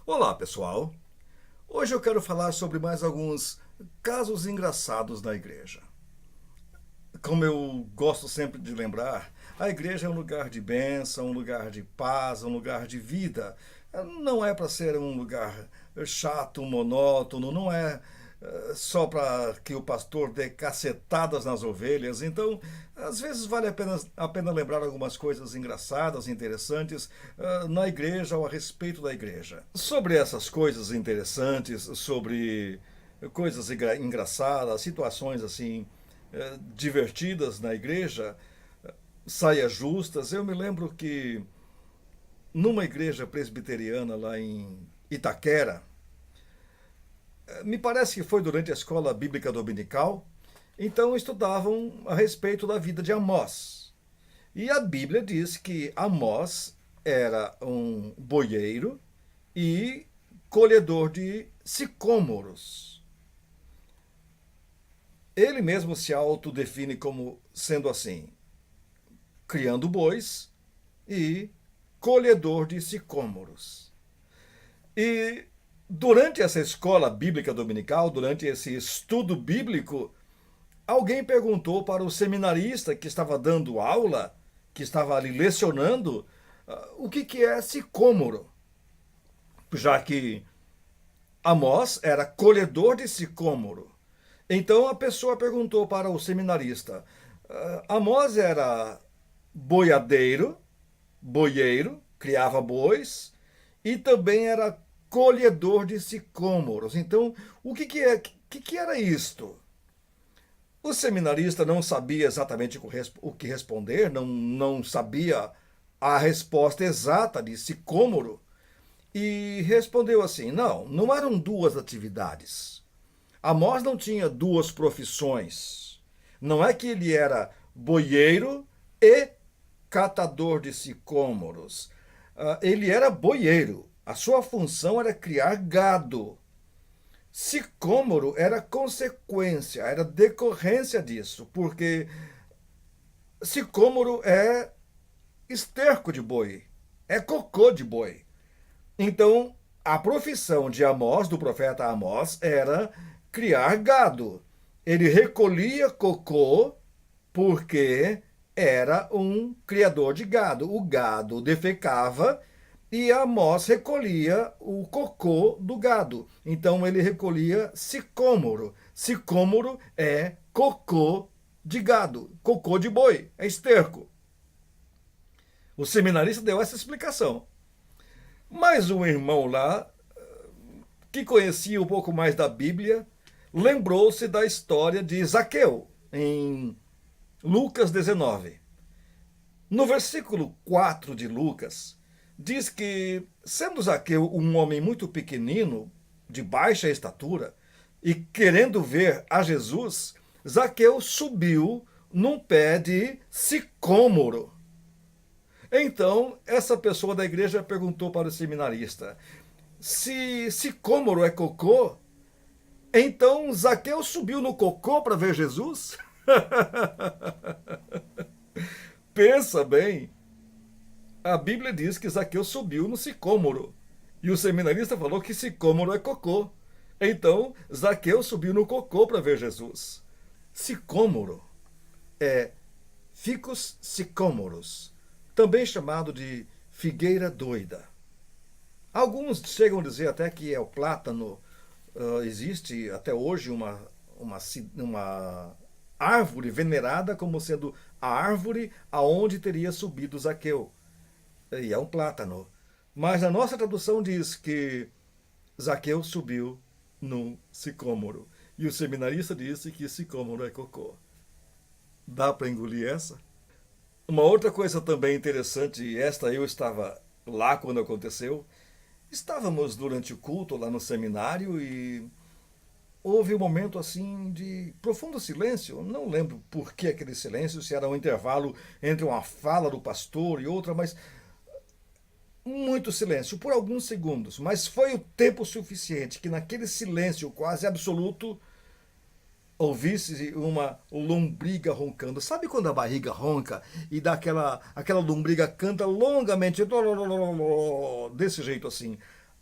Olá, pessoal! Hoje eu quero falar sobre mais alguns casos engraçados na igreja. Como eu gosto sempre de lembrar, a igreja é um lugar de bênção, um lugar de paz, um lugar de vida. Não é para ser um lugar chato, monótono, não é só para que o pastor dê cacetadas nas ovelhas. Então, às vezes vale a pena lembrar algumas coisas engraçadas, interessantes na igreja ou a respeito da igreja. Sobre essas coisas interessantes, sobre coisas engraçadas, situações assim divertidas na igreja, saias justas. Eu me lembro que numa igreja presbiteriana lá em Itaquera, me parece que foi durante a escola bíblica dominical, então estudavam a respeito da vida de Amós. E a Bíblia diz que Amós era um boieiro e colhedor de sicômoros. Ele mesmo se autodefine como sendo assim, criando bois e colhedor de sicômoros. E durante essa escola bíblica dominical, durante esse estudo bíblico, alguém perguntou para o seminarista que estava dando aula, que estava ali lecionando, o que é sicômoro, já que Amós era colhedor de sicômoro. Então a pessoa perguntou para o seminarista: Amós era boiadeiro, boieiro, criava bois, e também era colhedor de sicômoros. Então, o que era isto? O seminarista não sabia exatamente o que responder, não sabia a resposta exata de sicômoro, e respondeu assim: não eram duas atividades. Amós não tinha duas profissões. Não é que ele era boieiro e catador de sicômoros. Ele era boieiro. A sua função era criar gado. Sicômoro era consequência, era decorrência disso, porque sicômoro é esterco de boi, é cocô de boi. Então, a profissão de Amós, do profeta Amós, era criar gado. Ele recolhia cocô porque era um criador de gado. O gado defecava e Amós recolhia o cocô do gado. Então ele recolhia sicômoro. Sicômoro é cocô de gado, cocô de boi, é esterco. O seminarista deu essa explicação. Mas um irmão lá, que conhecia um pouco mais da Bíblia, lembrou-se da história de Zaqueu, em Lucas 19. No versículo 4 de Lucas, diz que, sendo Zaqueu um homem muito pequenino, de baixa estatura, e querendo ver a Jesus, Zaqueu subiu num pé de sicômoro. Então, essa pessoa da igreja perguntou para o seminarista: se sicômoro é cocô, então Zaqueu subiu no cocô para ver Jesus? Pensa bem. A Bíblia diz que Zaqueu subiu no sicômoro. E o seminarista falou que sicômoro é cocô. Então, Zaqueu subiu no cocô para ver Jesus. Sicômoro é Ficus sicômoros, também chamado de figueira doida. Alguns chegam a dizer até que é o plátano. Existe até hoje uma árvore venerada como sendo a árvore aonde teria subido Zaqueu. E é um plátano. Mas a nossa tradução diz que Zaqueu subiu num sicômoro. E o seminarista disse que sicômoro é cocô. Dá para engolir essa? Uma outra coisa também interessante, e esta eu estava lá quando aconteceu. Estávamos durante o culto lá no seminário e houve um momento assim de profundo silêncio. Não lembro por que aquele silêncio, se era um intervalo entre uma fala do pastor e outra, mas muito silêncio, por alguns segundos. Mas foi o tempo suficiente que naquele silêncio quase absoluto ouvisse uma lombriga roncando. Sabe quando a barriga ronca e dá aquela lombriga canta longamente, desse jeito assim?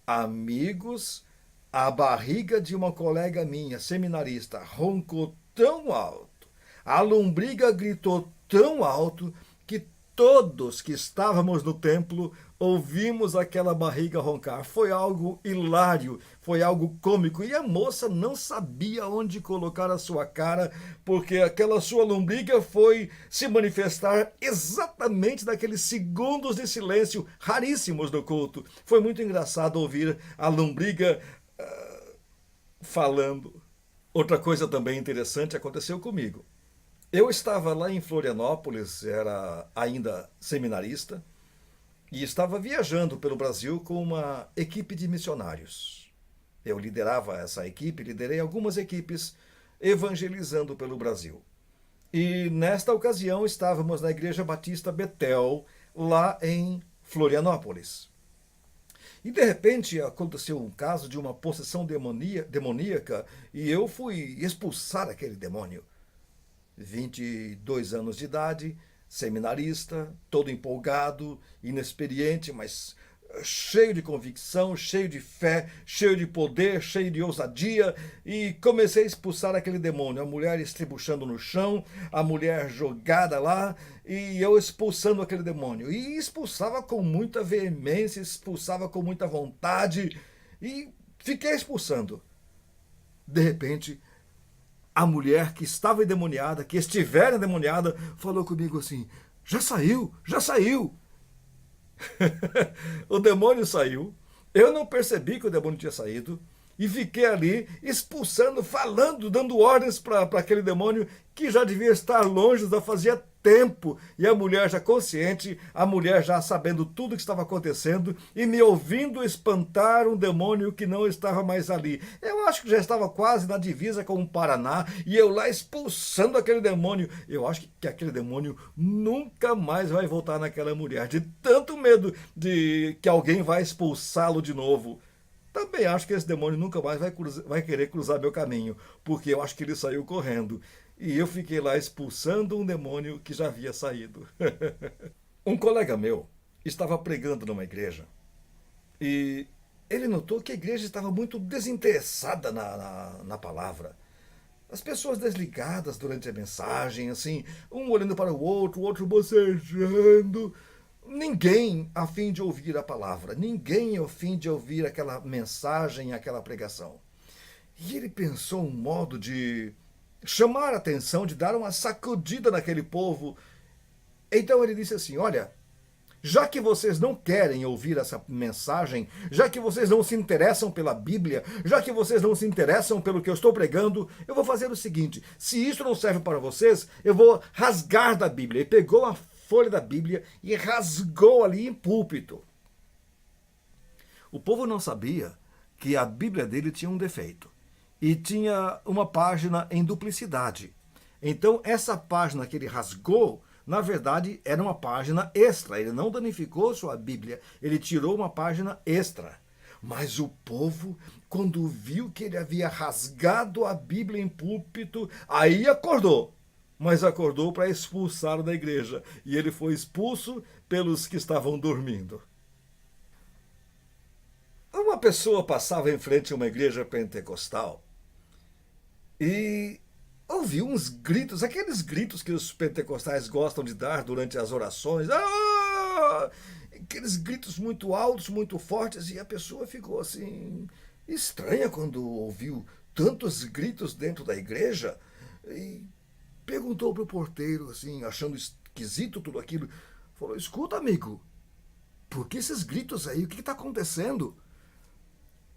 Amigos, a barriga de uma colega minha, seminarista, roncou tão alto, a lombriga gritou tão alto que todos que estávamos no templo ouvimos aquela barriga roncar. Foi algo hilário, foi algo cômico. E a moça não sabia onde colocar a sua cara, porque aquela sua lombriga foi se manifestar exatamente naqueles segundos de silêncio raríssimos do culto. Foi muito engraçado ouvir a lombriga falando. Outra coisa também interessante aconteceu comigo. Eu estava lá em Florianópolis, era ainda seminarista, e estava viajando pelo Brasil com uma equipe de missionários. Eu liderava essa equipe, liderei algumas equipes evangelizando pelo Brasil. E nesta ocasião estávamos na Igreja Batista Betel, lá em Florianópolis. E de repente aconteceu um caso de uma possessão demoníaca e eu fui expulsar aquele demônio. 22 anos de idade, seminarista, todo empolgado, inexperiente, mas cheio de convicção, cheio de fé, cheio de poder, cheio de ousadia, e comecei a expulsar aquele demônio. A mulher estribuchando no chão, a mulher jogada lá, e eu expulsando aquele demônio. E expulsava com muita veemência, expulsava com muita vontade, e fiquei expulsando. De repente, a mulher que estava endemoniada, que estivera endemoniada, falou comigo assim: já saiu, já saiu. O demônio saiu, eu não percebi que o demônio tinha saído e fiquei ali expulsando, falando, dando ordens para aquele demônio que já devia estar longe, já fazia tempo. E a mulher já consciente, a mulher já sabendo tudo o que estava acontecendo e me ouvindo espantar um demônio que não estava mais ali. Eu acho que já estava quase na divisa com o Paraná e eu lá expulsando aquele demônio. Eu acho que aquele demônio nunca mais vai voltar naquela mulher, de tanto medo de que alguém vai expulsá-lo de novo. Também acho que esse demônio nunca mais vai querer cruzar meu caminho, porque eu acho que ele saiu correndo. E eu fiquei lá expulsando um demônio que já havia saído. Um colega meu estava pregando numa igreja e ele notou que a igreja estava muito desinteressada na palavra. As pessoas desligadas durante a mensagem, assim, um olhando para o outro bocejando. Ninguém a fim de ouvir a palavra, ninguém a fim de ouvir aquela mensagem, aquela pregação. E ele pensou um modo de chamar a atenção, de dar uma sacudida naquele povo. Então ele disse assim: olha, já que vocês não querem ouvir essa mensagem, já que vocês não se interessam pela Bíblia, já que vocês não se interessam pelo que eu estou pregando, eu vou fazer o seguinte: se isso não serve para vocês, eu vou rasgar da Bíblia. E pegou a folha da Bíblia e rasgou ali em púlpito. O povo não sabia que a Bíblia dele tinha um defeito e tinha uma página em duplicidade. Então essa página que ele rasgou, na verdade, era uma página extra. Ele não danificou sua Bíblia, ele tirou uma página extra. Mas o povo, quando viu que ele havia rasgado a Bíblia em púlpito, aí acordou. Mas acordou para expulsá-lo da igreja. E ele foi expulso pelos que estavam dormindo. Uma pessoa passava em frente a uma igreja pentecostal e ouviu uns gritos, aqueles gritos que os pentecostais gostam de dar durante as orações. Ah! Aqueles gritos muito altos, muito fortes, e a pessoa ficou assim, estranha quando ouviu tantos gritos dentro da igreja. E perguntou para o porteiro, assim, achando esquisito tudo aquilo. Falou: escuta, amigo, por que esses gritos aí? O que está acontecendo?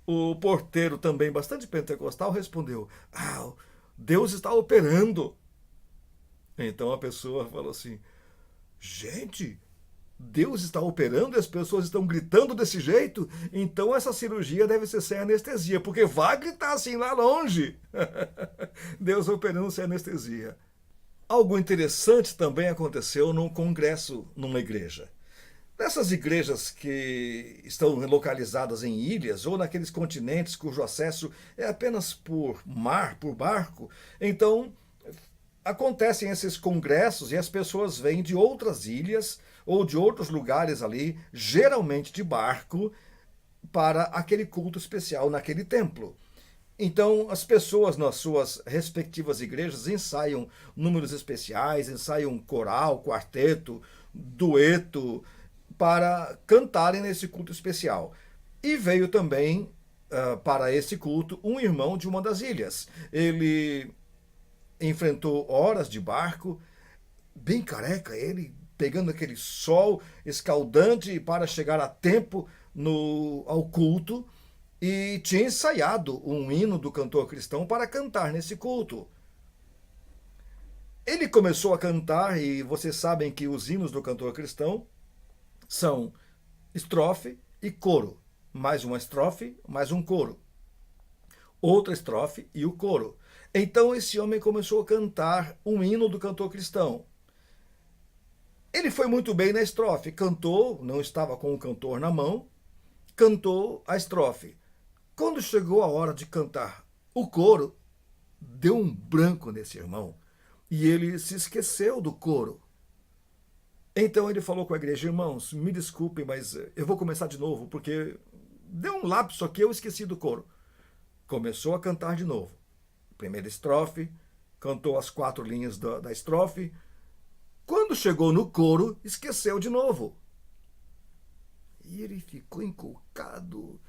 O porteiro, também bastante pentecostal, respondeu: ah, Deus está operando. Então a pessoa falou assim: gente, Deus está operando e as pessoas estão gritando desse jeito? Então essa cirurgia deve ser sem anestesia, porque vai gritar assim lá longe. Deus operando sem anestesia. Algo interessante também aconteceu num congresso numa igreja. Nessas igrejas que estão localizadas em ilhas ou naqueles continentes cujo acesso é apenas por mar, por barco, então acontecem esses congressos e as pessoas vêm de outras ilhas ou de outros lugares ali, geralmente de barco, para aquele culto especial naquele templo. Então, as pessoas nas suas respectivas igrejas ensaiam números especiais, ensaiam coral, quarteto, dueto, para cantarem nesse culto especial. E veio também para esse culto um irmão de uma das ilhas. Ele enfrentou horas de barco, bem careca ele, pegando aquele sol escaldante para chegar a tempo ao culto, e tinha ensaiado um hino do cantor cristão para cantar nesse culto. Ele começou a cantar, e vocês sabem que os hinos do cantor cristão são estrofe e coro. Mais uma estrofe, mais um coro. Outra estrofe e o coro. Então esse homem começou a cantar um hino do cantor cristão. Ele foi muito bem na estrofe, cantou, não estava com o cantor na mão, cantou a estrofe. Quando chegou a hora de cantar o coro, deu um branco nesse irmão e ele se esqueceu do coro. Então ele falou com a igreja: irmãos, me desculpem, mas eu vou começar de novo, porque deu um lapso aqui, eu esqueci do coro. Começou a cantar de novo. Primeira estrofe, cantou as 4 linhas da estrofe. Quando chegou no coro, esqueceu de novo. E ele ficou encucado,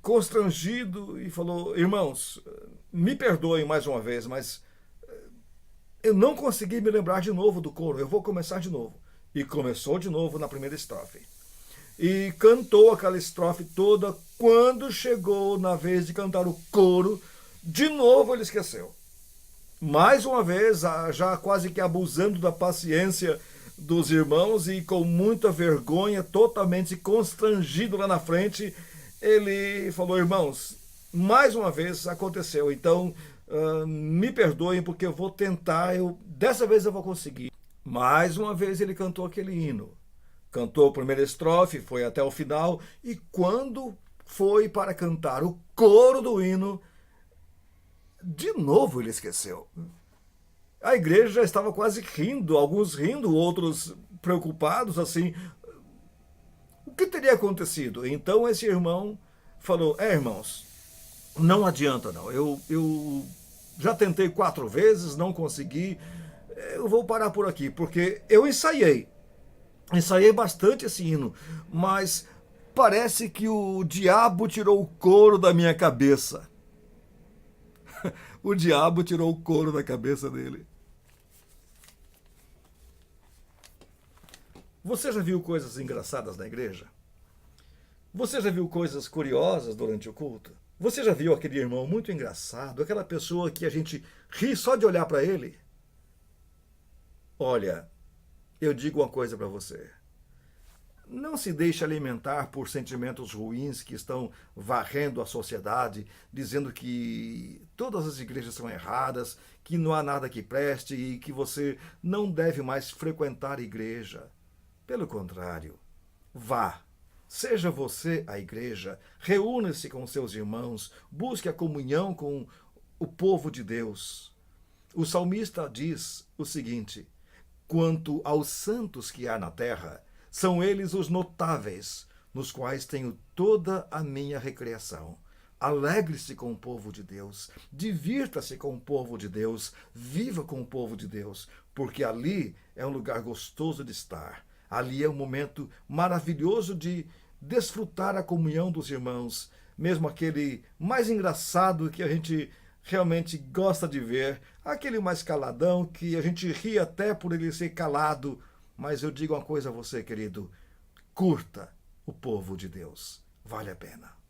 constrangido, e falou: irmãos, me perdoem mais uma vez, mas eu não consegui me lembrar de novo do coro, eu vou começar de novo. E começou de novo na primeira estrofe. E cantou aquela estrofe toda. Quando chegou na vez de cantar o coro, de novo ele esqueceu. Mais uma vez, já quase que abusando da paciência dos irmãos, e com muita vergonha, totalmente constrangido lá na frente, ele falou: irmãos, mais uma vez aconteceu, então me perdoem, porque eu vou tentar, dessa vez eu vou conseguir. Mais uma vez ele cantou aquele hino. Cantou a primeira estrofe, foi até o final, e quando foi para cantar o coro do hino, de novo ele esqueceu. A igreja já estava quase rindo, alguns rindo, outros preocupados, assim. O que teria acontecido? Então esse irmão falou: irmãos, não adianta não, eu já tentei 4 vezes, não consegui, eu vou parar por aqui, porque eu ensaiei bastante esse hino, mas parece que o diabo tirou o couro da minha cabeça. O diabo tirou o couro da cabeça dele. Você já viu coisas engraçadas na igreja? Você já viu coisas curiosas durante o culto? Você já viu aquele irmão muito engraçado, aquela pessoa que a gente ri só de olhar para ele? Olha, eu digo uma coisa para você. Não se deixe alimentar por sentimentos ruins que estão varrendo a sociedade, dizendo que todas as igrejas são erradas, que não há nada que preste e que você não deve mais frequentar a igreja. Pelo contrário, vá. Seja você a igreja, reúna-se com seus irmãos, busque a comunhão com o povo de Deus. O salmista diz o seguinte: quanto aos santos que há na terra, são eles os notáveis, nos quais tenho toda a minha recreação. Alegre-se com o povo de Deus, divirta-se com o povo de Deus, viva com o povo de Deus, porque ali é um lugar gostoso de estar. Ali é um momento maravilhoso de desfrutar a comunhão dos irmãos, mesmo aquele mais engraçado que a gente realmente gosta de ver, aquele mais caladão que a gente ri até por ele ser calado. Mas eu digo uma coisa a você, querido: curta o povo de Deus, vale a pena.